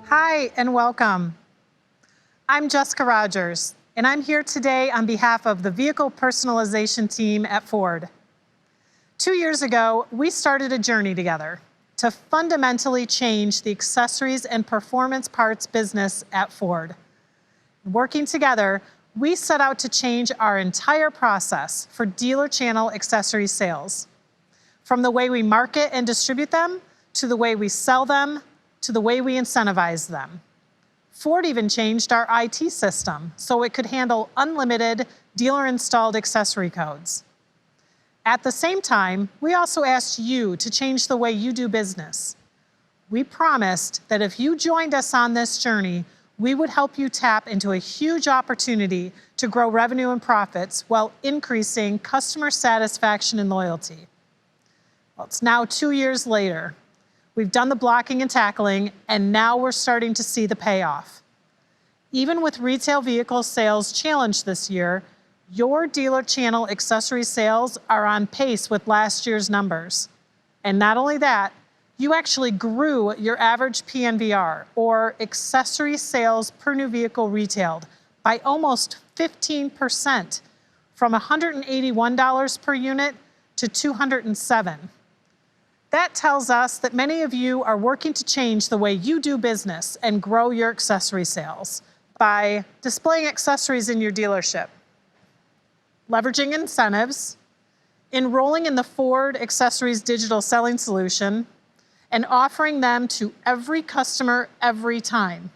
Hi, and welcome. I'm Jessica Rogers, and I'm here today on behalf of the Vehicle Personalization team at Ford. 2 years ago, we started a journey together to fundamentally change the accessories and performance parts business at Ford. Working together, we set out to change our entire process for dealer channel accessory sales. From the way we market and distribute them, to the way we sell them, to the way we incentivize them. Ford even changed our IT system so it could handle unlimited dealer-installed accessory codes. At the same time, we also asked you to change the way you do business. We promised that if you joined us on this journey, we would help you tap into a huge opportunity to grow revenue and profits while increasing customer satisfaction and loyalty. Well, it's now 2 years later. We've done the blocking and tackling, and now we're starting to see the payoff. Even with retail vehicle sales challenged this year, your dealer channel accessory sales are on pace with last year's numbers. And not only that, you actually grew your average PNVR, or accessory sales per new vehicle retailed, by almost 15%, from $181 per unit to $207. That tells us that many of you are working to change the way you do business and grow your accessory sales by displaying accessories in your dealership, leveraging incentives, enrolling in the Ford Accessories digital selling solution, and offering them to every customer every time.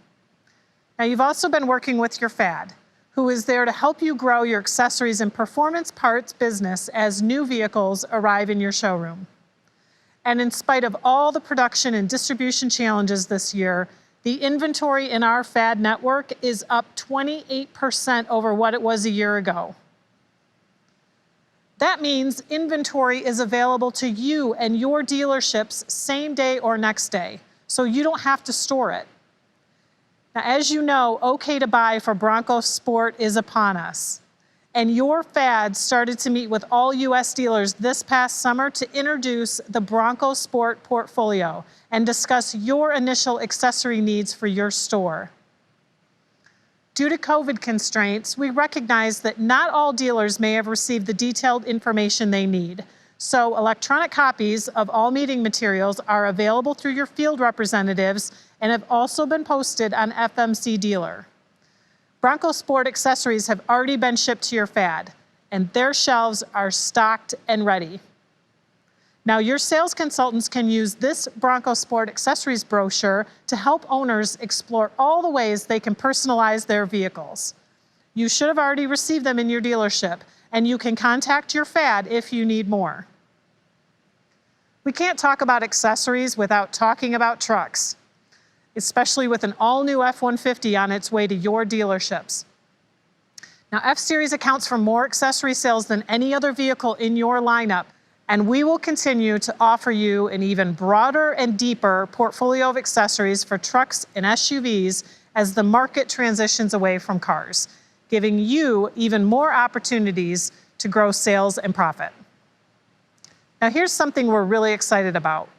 Now, you've also been working with your FAD, who is there to help you grow your accessories and performance parts business as new vehicles arrive in your showroom. And in spite of all the production and distribution challenges this year, the inventory in our FAD network is up 28% over what it was a year ago. That means inventory is available to you and your dealerships same day or next day, so you don't have to store it. Now, as you know, OK to buy for Bronco Sport is upon us. And your FAD started to meet with all U.S. dealers this past summer to introduce the Bronco Sport portfolio and discuss your initial accessory needs for your store. Due to COVID constraints, we recognize that not all dealers may have received the detailed information they need. So electronic copies of all meeting materials are available through your field representatives and have also been posted on FMC Dealer. Bronco Sport accessories have already been shipped to your FAD, and their shelves are stocked and ready. Now, your sales consultants can use this Bronco Sport accessories brochure to help owners explore all the ways they can personalize their vehicles. You should have already received them in your dealership, and you can contact your FAD if you need more. We can't talk about accessories without talking about trucks, especially with an all-new F-150 on its way to your dealerships. Now, F-Series accounts for more accessory sales than any other vehicle in your lineup, and we will continue to offer you an even broader and deeper portfolio of accessories for trucks and SUVs as the market transitions away from cars, giving you even more opportunities to grow sales and profit. Now, here's something we're really excited about.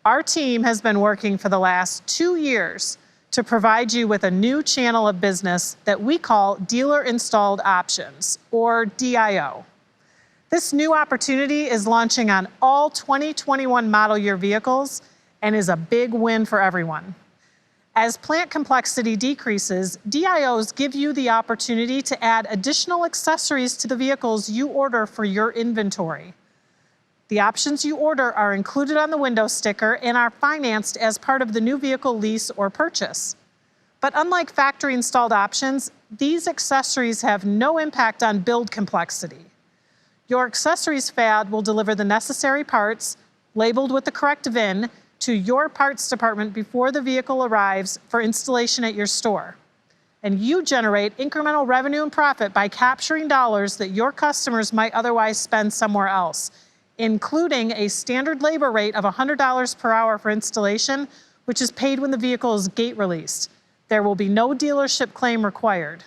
Our team has been working for the last 2 years to provide you with a new channel of business that we call Dealer Installed Options, or DIO. This new opportunity is launching on all 2021 model year vehicles and is a big win for everyone. As plant complexity decreases, DIOs give you the opportunity to add additional accessories to the vehicles you order for your inventory. The options you order are included on the window sticker and are financed as part of the new vehicle lease or purchase. But unlike factory installed options, these accessories have no impact on build complexity. Your accessories FAD will deliver the necessary parts, labeled with the correct VIN, to your parts department before the vehicle arrives for installation at your store. And you generate incremental revenue and profit by capturing dollars that your customers might otherwise spend somewhere else, including a standard labor rate of $100 per hour for installation, which is paid when the vehicle is gate released. There will be no dealership claim required.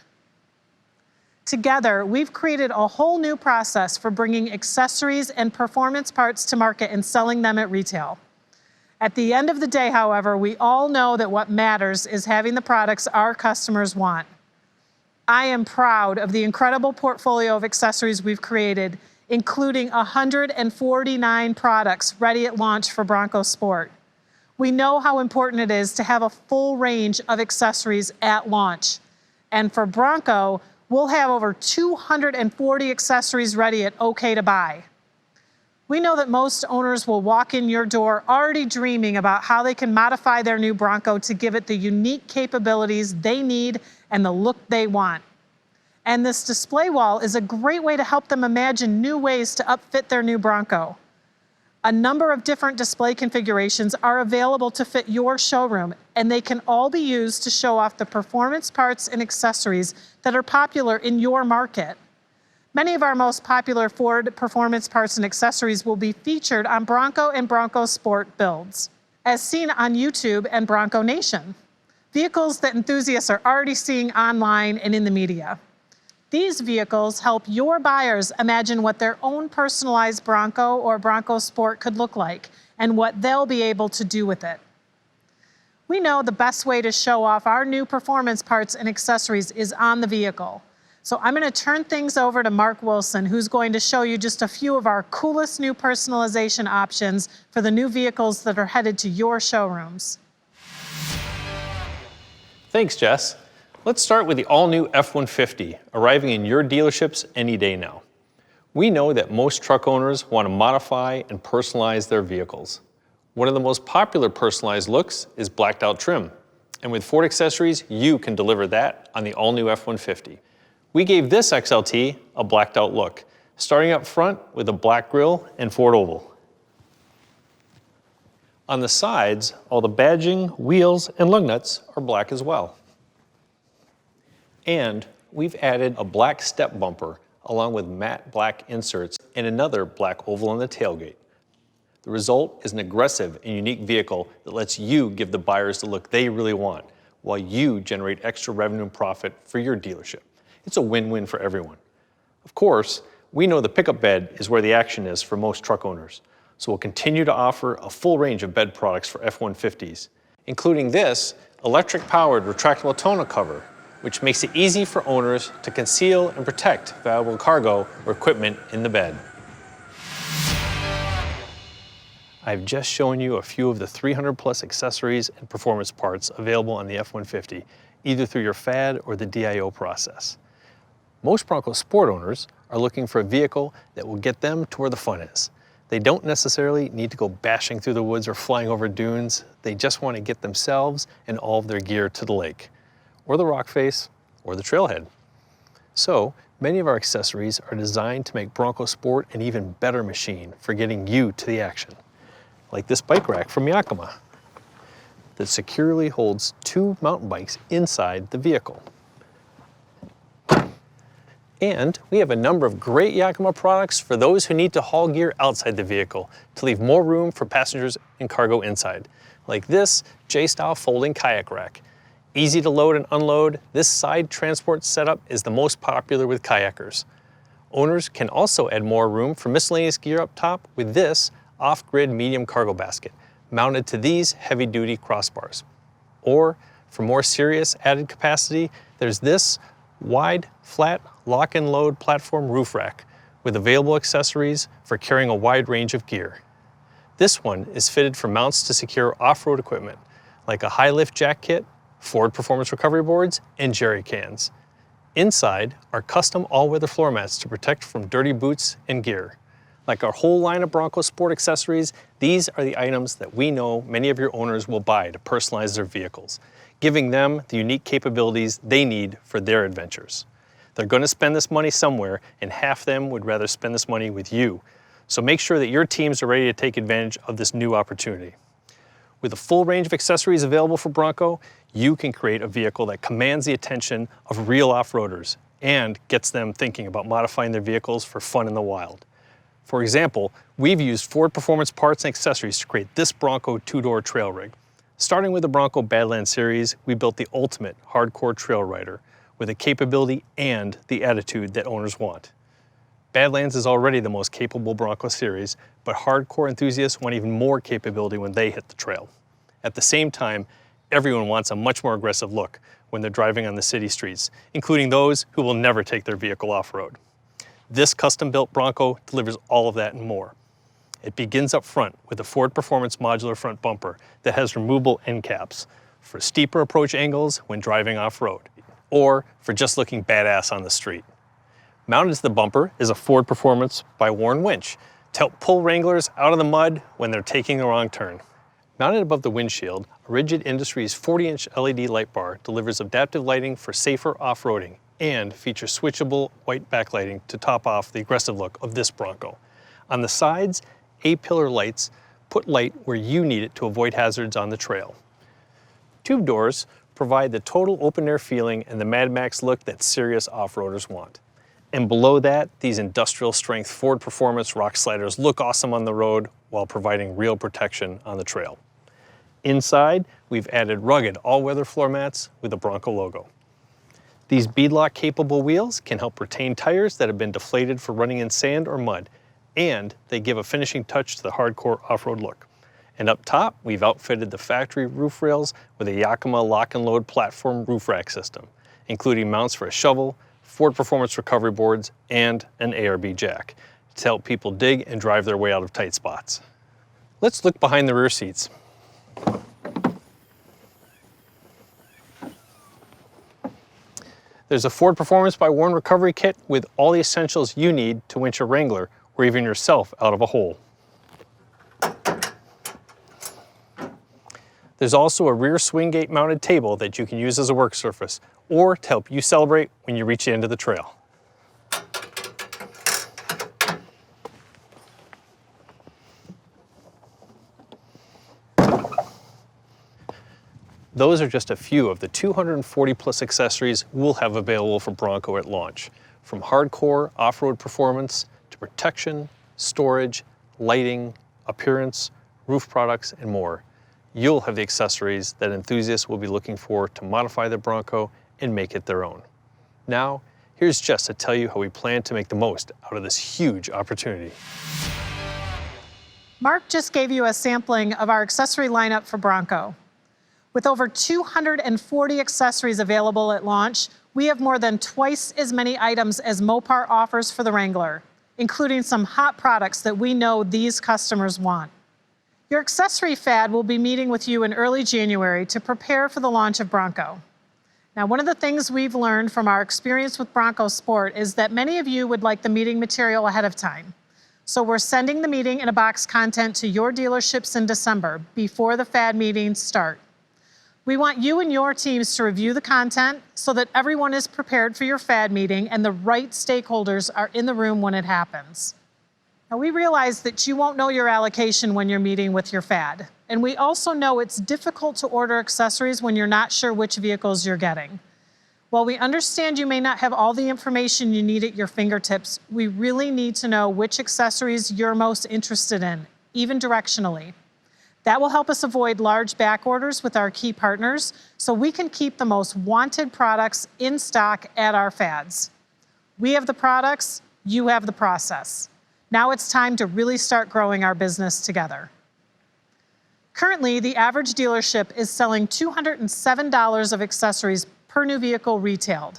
Together, we've created a whole new process for bringing accessories and performance parts to market and selling them at retail. At the end of the day, however, we all know that what matters is having the products our customers want. I am proud of the incredible portfolio of accessories we've created, including 149 products ready at launch for Bronco Sport. We know how important it is to have a full range of accessories at launch. And for Bronco, we'll have over 240 accessories ready at OK to Buy. We know that most owners will walk in your door already dreaming about how they can modify their new Bronco to give it the unique capabilities they need and the look they want. And this display wall is a great way to help them imagine new ways to upfit their new Bronco. A number of different display configurations are available to fit your showroom, and they can all be used to show off the performance parts and accessories that are popular in your market. Many of our most popular Ford performance parts and accessories will be featured on Bronco and Bronco Sport builds, as seen on YouTube and Bronco Nation, vehicles that enthusiasts are already seeing online and in the media. These vehicles help your buyers imagine what their own personalized Bronco or Bronco Sport could look like and what they'll be able to do with it. We know the best way to show off our new performance parts and accessories is on the vehicle. So I'm going to turn things over to Mark Wilson, who's going to show you just a few of our coolest new personalization options for the new vehicles that are headed to your showrooms. Thanks, Jess. Let's start with the all-new F-150, arriving in your dealerships any day now. We know that most truck owners want to modify and personalize their vehicles. One of the most popular personalized looks is blacked out trim. And with Ford accessories, you can deliver that on the all-new F-150. We gave this XLT a blacked out look, starting up front with a black grille and Ford oval. On the sides, all the badging, wheels, and lug nuts are black as well. And we've added a black step bumper along with matte black inserts and another black oval on the tailgate. The result is an aggressive and unique vehicle that lets you give the buyers the look they really want, while you generate extra revenue and profit for your dealership. It's a win-win for everyone. Of course, we know the pickup bed is where the action is for most truck owners, so we'll continue to offer a full range of bed products for F-150s, including this electric-powered retractable tonneau cover, which makes it easy for owners to conceal and protect valuable cargo or equipment in the bed. I've just shown you a few of the 300+ accessories and performance parts available on the F-150, either through your FAD or the DIO process. Most Bronco Sport owners are looking for a vehicle that will get them to where the fun is. They don't necessarily need to go bashing through the woods or flying over dunes. They just want to get themselves and all of their gear to the lake, or the rock face, or the trailhead. So, many of our accessories are designed to make Bronco Sport an even better machine for getting you to the action. Like this bike rack from Yakima that securely holds 2 mountain bikes inside the vehicle. And we have a number of great Yakima products for those who need to haul gear outside the vehicle to leave more room for passengers and cargo inside, like this J-style folding kayak rack. Easy to load and unload, this side transport setup is the most popular with kayakers. Owners can also add more room for miscellaneous gear up top with this off-grid medium cargo basket mounted to these heavy-duty crossbars. Or, for more serious added capacity, there's this wide, flat, lock and load platform roof rack with available accessories for carrying a wide range of gear. This one is fitted for mounts to secure off-road equipment, like a high-lift jack kit, Ford performance recovery boards, and jerry cans. Inside are custom all-weather floor mats to protect from dirty boots and gear. Like our whole line of Bronco Sport accessories, these are the items that we know many of your owners will buy to personalize their vehicles, giving them the unique capabilities they need for their adventures. They're going to spend this money somewhere, and half them would rather spend this money with you. So make sure that your teams are ready to take advantage of this new opportunity. With a full range of accessories available for Bronco, you can create a vehicle that commands the attention of real off-roaders and gets them thinking about modifying their vehicles for fun in the wild. For example, we've used Ford performance parts and accessories to create this Bronco 2-door trail rig. Starting with the Bronco Badlands series, we built the ultimate hardcore trail rider with the capability and the attitude that owners want. Badlands is already the most capable Bronco series, but hardcore enthusiasts want even more capability when they hit the trail. At the same time, everyone wants a much more aggressive look when they're driving on the city streets, including those who will never take their vehicle off-road. This custom-built Bronco delivers all of that and more. It begins up front with a Ford Performance modular front bumper that has removable end caps for steeper approach angles when driving off-road, or for just looking badass on the street. Mounted to the bumper is a Ford Performance by Warren winch to help pull Wranglers out of the mud when they're taking the wrong turn. Mounted above the windshield, a Rigid Industries 40-inch LED light bar delivers adaptive lighting for safer off-roading and features switchable white backlighting to top off the aggressive look of this Bronco. On the sides, A-pillar lights put light where you need it to avoid hazards on the trail. Tube doors provide the total open-air feeling and the Mad Max look that serious off-roaders want. And below that, these industrial-strength Ford Performance rock sliders look awesome on the road while providing real protection on the trail. Inside, we've added rugged all-weather floor mats with the Bronco logo. These beadlock-capable wheels can help retain tires that have been deflated for running in sand or mud, and they give a finishing touch to the hardcore off-road look. And up top, we've outfitted the factory roof rails with a Yakima lock-and-load platform roof rack system, including mounts for a shovel, Ford Performance recovery boards, and an ARB jack to help people dig and drive their way out of tight spots. Let's look behind the rear seats. There's a Ford Performance by Warren recovery kit with all the essentials you need to winch a Wrangler or even yourself out of a hole. There's also a rear swing gate mounted table that you can use as a work surface or to help you celebrate when you reach the end of the trail. Those are just a few of the 240 plus accessories we'll have available for Bronco at launch, from hardcore off-road performance to protection, storage, lighting, appearance, roof products, and more. You'll have the accessories that enthusiasts will be looking for to modify the Bronco and make it their own. Now, here's Jess to tell you how we plan to make the most out of this huge opportunity. Mark just gave you a sampling of our accessory lineup for Bronco. With over 240 accessories available at launch, we have more than twice as many items as Mopar offers for the Wrangler, including some hot products that we know these customers want. Your accessory fad will be meeting with you in early January to prepare for the launch of Bronco. Now, one of the things we've learned from our experience with Bronco Sport is that many of you would like the meeting material ahead of time. So we're sending the meeting in a box content to your dealerships in December before the fad meetings start. We want you and your teams to review the content so that everyone is prepared for your fad meeting and the right stakeholders are in the room when it happens. Now, we realize that you won't know your allocation when you're meeting with your fad. And we also know it's difficult to order accessories when you're not sure which vehicles you're getting. While we understand you may not have all the information you need at your fingertips, we really need to know which accessories you're most interested in, even directionally. That will help us avoid large back orders with our key partners so we can keep the most wanted products in stock at our fads. We have the products, you have the process. Now it's time to really start growing our business together. Currently, the average dealership is selling $207 of accessories per new vehicle retailed.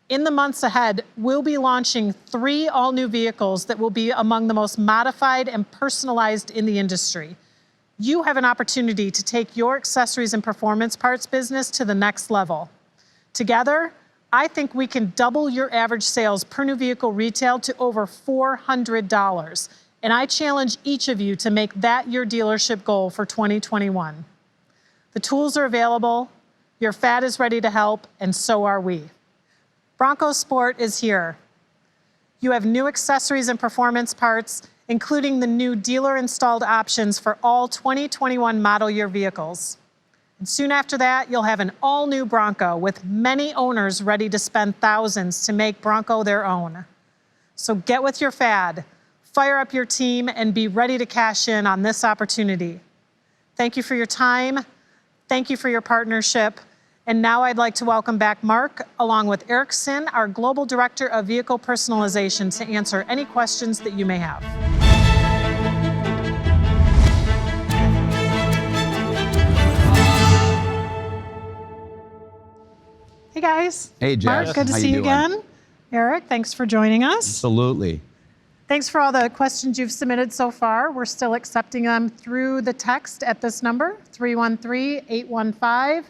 In the months ahead, we'll be launching 3 all-new vehicles that will be among the most modified and personalized in the industry. You have an opportunity to take your accessories and performance parts business to the next level. Together, I think we can double your average sales per new vehicle retail to over $400. And I challenge each of you to make that your dealership goal for 2021. The tools are available, your fad is ready to help, and so are we. Bronco Sport is here. You have new accessories and performance parts, including the new dealer-installed options for all 2021 model year vehicles. And soon after that, you'll have an all-new Bronco with many owners ready to spend thousands to make Bronco their own. So get with your fad, fire up your team, and be ready to cash in on this opportunity. Thank you for your time. Thank you for your partnership. And now I'd like to welcome back Mark, along with Eric Sin, our Global Director of Vehicle Personalization, to answer any questions that you may have. Hey guys. Hey Jess. Mark, good to How see you doing? again. Eric, thanks for joining us. Absolutely. Thanks for all the questions you've submitted so far. We're still accepting them through the text at this number, 313-815-4344.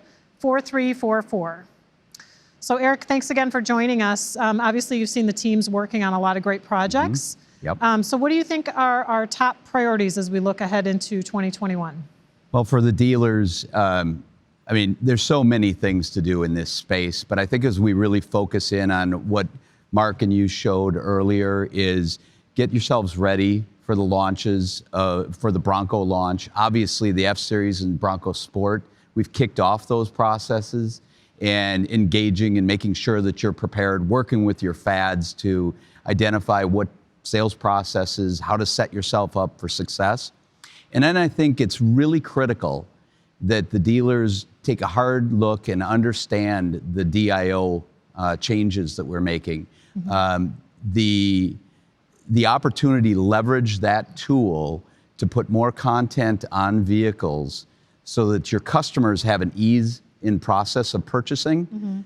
So Eric, thanks again for joining us. Obviously, you've seen the teams working on a lot of great projects. Yep. So what do you think are our top priorities as we look ahead into 2021? Well, for the dealers, I mean, there's so many things to do in this space, but I think as we really focus in on what Mark and you showed earlier is get yourselves ready for the launches, for the Bronco launch. Obviously, the F-Series and Bronco Sport, we've kicked off those processes and engaging and making sure that you're prepared, working with your FADs to identify what sales processes, how to set yourself up for success. And then I think it's really critical that the dealers take a hard look and understand the DIO changes that we're making. The opportunity to leverage that tool to put more content on vehicles so that your customers have an ease in process of purchasing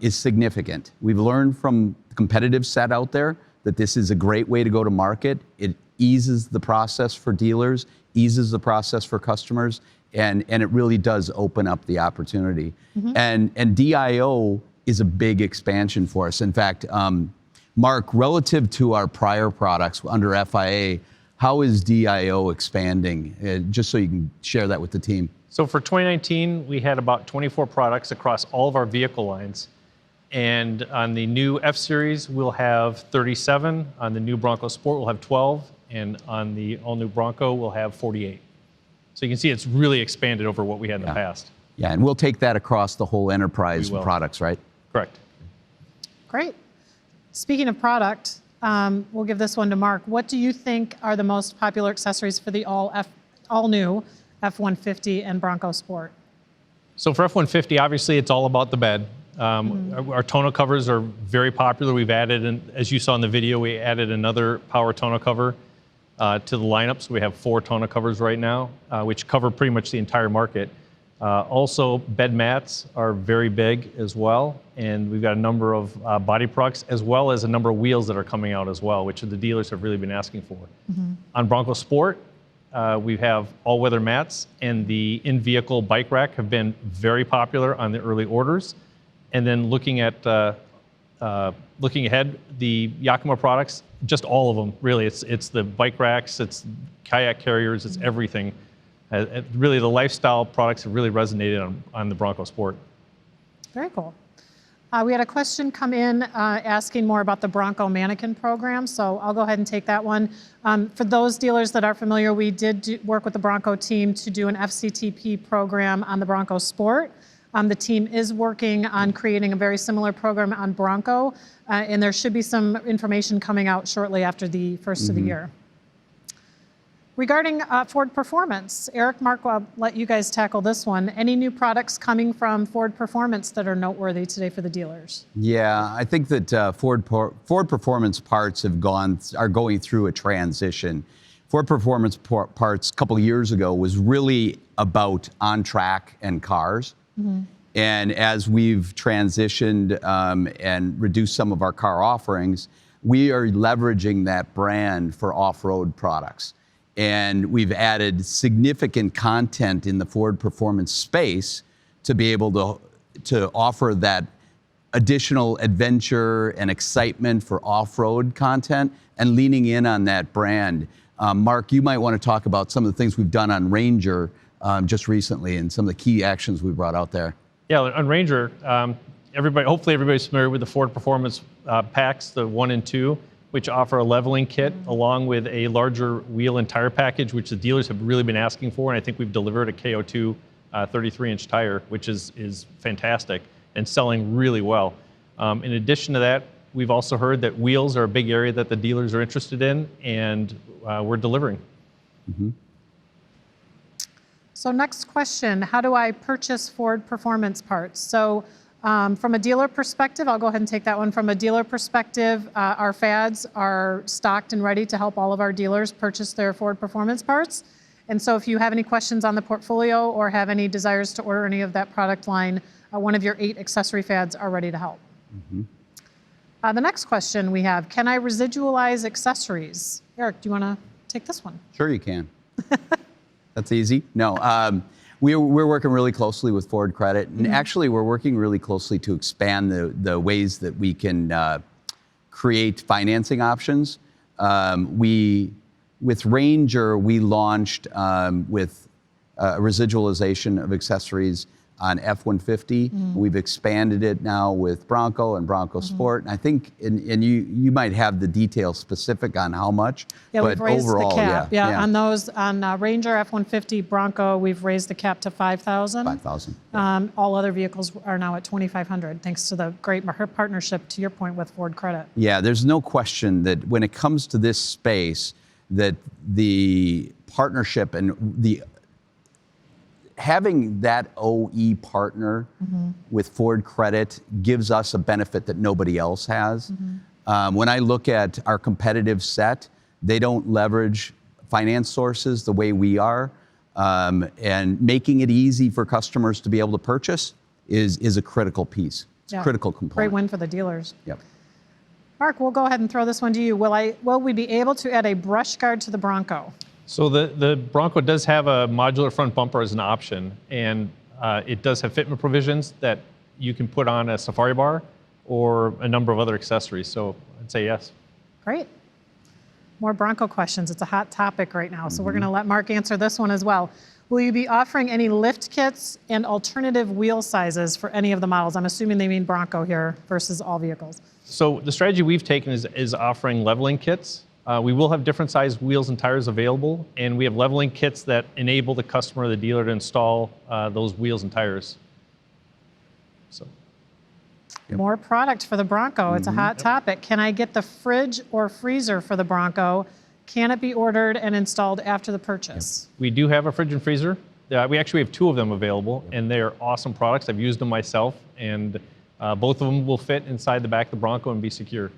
is significant. We've learned from the competitive set out there that this is a great way to go to market. It eases the process for dealers, eases the process for customers, and it really does open up the opportunity. And DIO is a big expansion for us. In fact, Mark, relative to our prior products under FIA, how is DIO expanding? Just so you can share that with the team. So for 2019, we had about 24 products across all of our vehicle lines. And on the new F-Series, we'll have 37. On the new Bronco Sport, we'll have 12. And on the all-new Bronco, we'll have 48. So you can see it's really expanded over what we had in the past. Yeah, and we'll take that across the whole enterprise products, right? Correct. Great. Speaking of product, we'll give this one to Mark. What do you think are the most popular accessories for the all-new F-150 and Bronco Sport? So for F-150, obviously it's all about the bed. Our tonneau covers are very popular. We've added, as you saw in the video, we added another power tonneau cover to the lineup. So we have 4 tonneau covers right now, which cover pretty much the entire market. Also, bed mats are very big as well. And we've got a number of body products, as well as a number of wheels that are coming out as well, which the dealers have really been asking for. On Bronco Sport, we have all-weather mats, and the in-vehicle bike rack have been very popular on the early orders. And then looking ahead, the Yakima products, just all of them, really. It's the bike racks, it's kayak carriers, it's everything. Really, the lifestyle products have really resonated on the Bronco Sport. Very cool. We had a question come in asking more about the Bronco Mannequin program, so I'll go ahead and take that one. For those dealers that are familiar, we did work with the Bronco team to do an FCTP program on the Bronco Sport. The team is working on creating a very similar program on Bronco, and there should be some information coming out shortly after the first of the year. Regarding Ford Performance, Eric, Mark, I'll let you guys tackle this one. Any new products coming from Ford Performance that are noteworthy today for the dealers? Yeah, I think that Ford Performance parts are going through a transition. Ford Performance parts a couple of years ago was really about on-track and cars. And as we've transitioned and reduced some of our car offerings, we are leveraging that brand for off-road products. And we've added significant content in the Ford Performance space to be able to offer that additional adventure and excitement for off-road content and leaning in on that brand. Mark, you might want to talk about some of the things we've done on Ranger just recently and some of the key actions we brought out there. Yeah, on Ranger, hopefully everybody's familiar with the Ford Performance packs, the 1 and 2, which offer a leveling kit along with a larger wheel and tire package, which the dealers have really been asking for. And I think we've delivered a KO2 33-inch tire, which is fantastic and selling really well. In addition to that, we've also heard that wheels are a big area that the dealers are interested in, and we're delivering. So next question, how do I purchase Ford performance parts? So from a dealer perspective, I'll go ahead and take that one. From a dealer perspective, our FADs are stocked and ready to help all of our dealers purchase their Ford performance parts. And so if you have any questions on the portfolio or have any desires to order any of that product line, one of your 8 accessory FADs are ready to help. The next question we have, can I residualize accessories? Eric, do you want to take this one? Sure you can. That's easy. No, we're working really closely with Ford Credit, and actually we're working really closely to expand the ways that we can create financing options. With Ranger, we launched with residualization of accessories on F-150. We've expanded it now with Bronco and Bronco Sport. And I think, and you might have the details specific on how much, yeah, but we've raised overall, the cap. yeah. On those, on Ranger, F-150, Bronco, we've raised the cap to $5,000. $5,000. All other vehicles are now at $2,500, thanks to the great partnership, to your point, with Ford Credit. Yeah, there's no question that when it comes to this space, that the partnership and the having that OE partner with Ford Credit gives us a benefit that nobody else has. When I look at our competitive set, they don't leverage finance sources the way we are, and making it easy for customers to be able to purchase is a critical piece. It's a critical component. Great win for the dealers. Yep. Mark, we'll go ahead and throw this one to you. Will we be able to add a brush guard to the Bronco? So the Bronco does have a modular front bumper as an option, and it does have fitment provisions that you can put on a safari bar or a number of other accessories. So I'd say yes. Great. More Bronco questions. It's a hot topic right now, so we're going to let Mark answer this one as well. Will you be offering any lift kits and alternative wheel sizes for any of the models? I'm assuming they mean Bronco here versus all vehicles. So the strategy we've taken is offering leveling kits. We will have different size wheels and tires available, and we have leveling kits that enable the customer or the dealer to install those wheels and tires. So. Yep. More product for the Bronco. It's a hot topic. Can I get the fridge or freezer for the Bronco? Can it be ordered and installed after the purchase? Yep. We do have a fridge and freezer. We actually have 2 of them available, and they're awesome products. I've used them myself, and both of them will fit inside the back of the Bronco and be secure.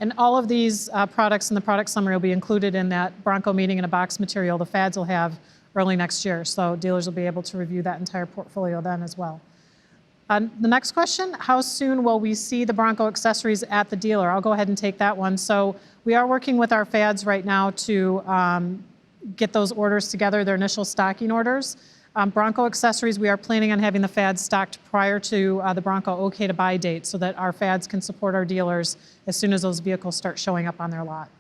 And all of these products in the product summary will be included in that Bronco meeting in a box material the FADs will have early next year. So dealers will be able to review that entire portfolio then as well. The next question, how soon will we see the Bronco accessories at the dealer? I'll go ahead and take that one. So we are working with our FADs right now to get those orders together, their initial stocking orders. Bronco accessories, we are planning on having the FADs stocked prior to the Bronco OK to buy date so that our FADs can support our dealers as soon as those vehicles start showing up on their lot.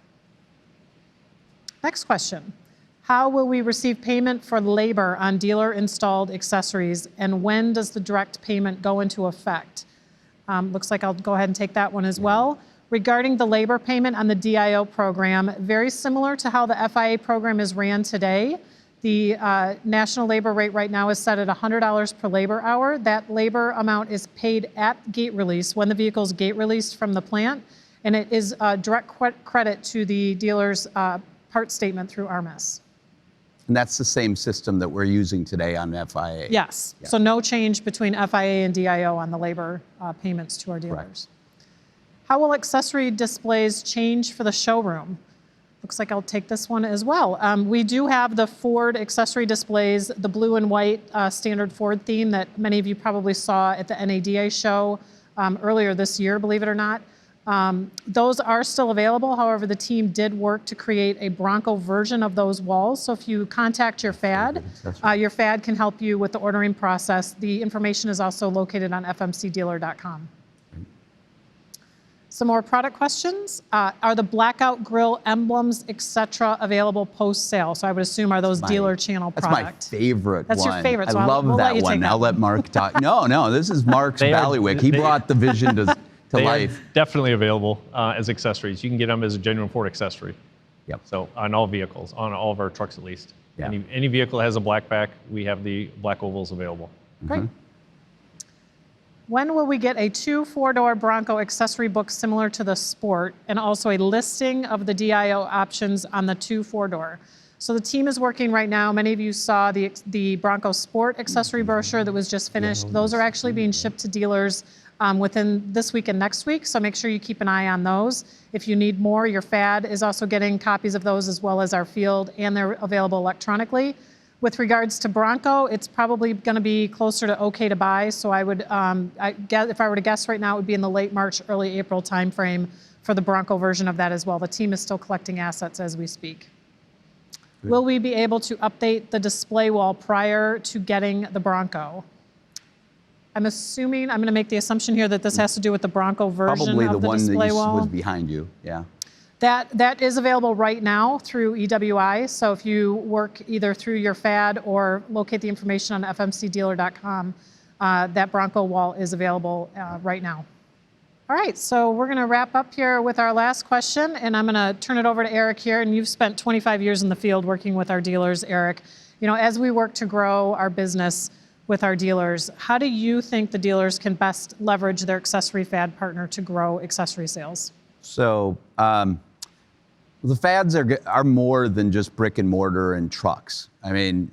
Next question. How will we receive payment for labor on dealer-installed accessories, and when does the direct payment go into effect? Looks like I'll go ahead and take that one as well. Regarding the labor payment on the DIO program, very similar to how the FIA program is ran today. The national labor rate right now is set at $100 per labor hour. That labor amount is paid at gate release when the vehicle is gate released from the plant, and it is direct credit to the dealer's part statement through RMS. And that's the same system that we're using today on FIA. Yes. Yeah. So no change between FIA and DIO on the labor payments to our dealers. Correct. How will accessory displays change for the showroom? Looks like I'll take this one as well. We do have the Ford accessory displays, the blue and white standard Ford theme that many of you probably saw at the NADA show earlier this year, believe it or not. Those are still available. However, the team did work to create a Bronco version of those walls. So if you contact your FAD can help you with the ordering process. The information is also located on fmcdealer.com. Some more product questions. Are the blackout grille emblems, etc., available post-sale? So I would assume are those dealer channel product. That's my favorite That's one. your favorite. So I love we'll that let you one. take that I'll let Mark talk. No, this is Mark's ballywick. He brought the vision to they life. are definitely available as accessories. You can get them as a genuine Ford accessory. Yep. So on all vehicles, on all of our trucks at least. Yeah. Any vehicle that has a black back, we have the black ovals available. Great. When will we get a 2 4-door Bronco accessory book similar to the Sport, and also a listing of the DIO options on the 2 4-door? So the team is working right now. Many of you saw the Bronco Sport accessory brochure that was just finished. Those are actually being shipped to dealers within this week and next week, so make sure you keep an eye on those. If you need more, your FAD is also getting copies of those, as well as our field, and they're available electronically. With regards to Bronco, it's probably going to be closer to okay to buy, so I would, if I were to guess right now, it would be in the late March, early April timeframe for the Bronco version of that as well. The team is still collecting assets as we speak. Good. Will we be able to update the display wall prior to getting the Bronco? I'm assuming, I'm going to make the assumption here that this has to do with the Bronco version Probably of the display wall. Probably the one that was behind you, yeah. That is available right now through EWI. So if you work either through your FAD or locate the information on fmcdealer.com, that Bronco wall is available right now. All right, so we're going to wrap up here with our last question, and I'm going to turn it over to Eric here. And you've spent 25 years in the field working with our dealers, Eric. You know, as we work to grow our business with our dealers, how do you think the dealers can best leverage their accessory FAD partner to grow accessory sales? So the FADs are more than just brick and mortar and trucks. I mean,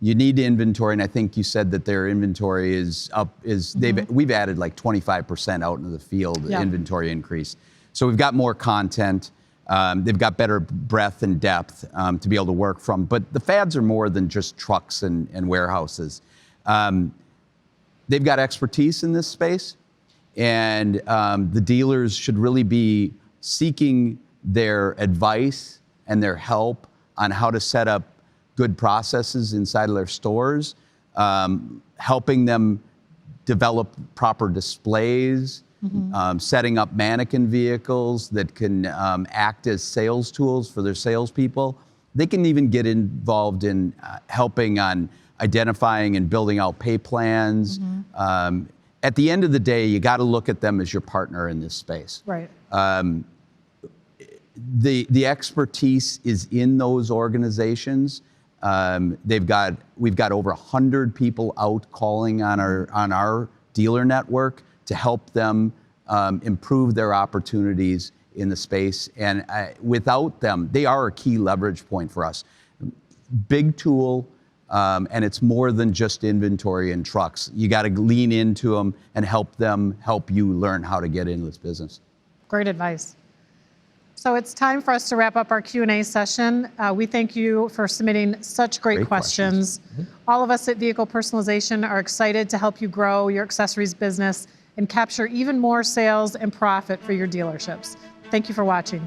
you need inventory, and I think you said that their inventory is up. We've added like 25% out into the field, inventory increase. So we've got more content. They've got better breadth and depth to be able to work from. But the FADs are more than just trucks and warehouses. They've got expertise in this space, and the dealers should really be seeking their advice and their help on how to set up good processes inside of their stores, helping them develop proper displays, setting up mannequin vehicles that can act as sales tools for their salespeople. They can even get involved in helping on identifying and building out pay plans. At the end of the day, you got to look at them as your partner in this space. Right. The expertise is in those organizations. We've got over 100 people out calling on our dealer network to help them improve their opportunities in the space. And without them, they are a key leverage point for us. Big tool, and it's more than just inventory and trucks. You got to lean into them and help you learn how to get into this business. Great advice. So it's time for us to wrap up our Q&A session. We thank you for submitting such great questions. All of us at Vehicle Personalization are excited to help you grow your accessories business and capture even more sales and profit for your dealerships. Thank you for watching.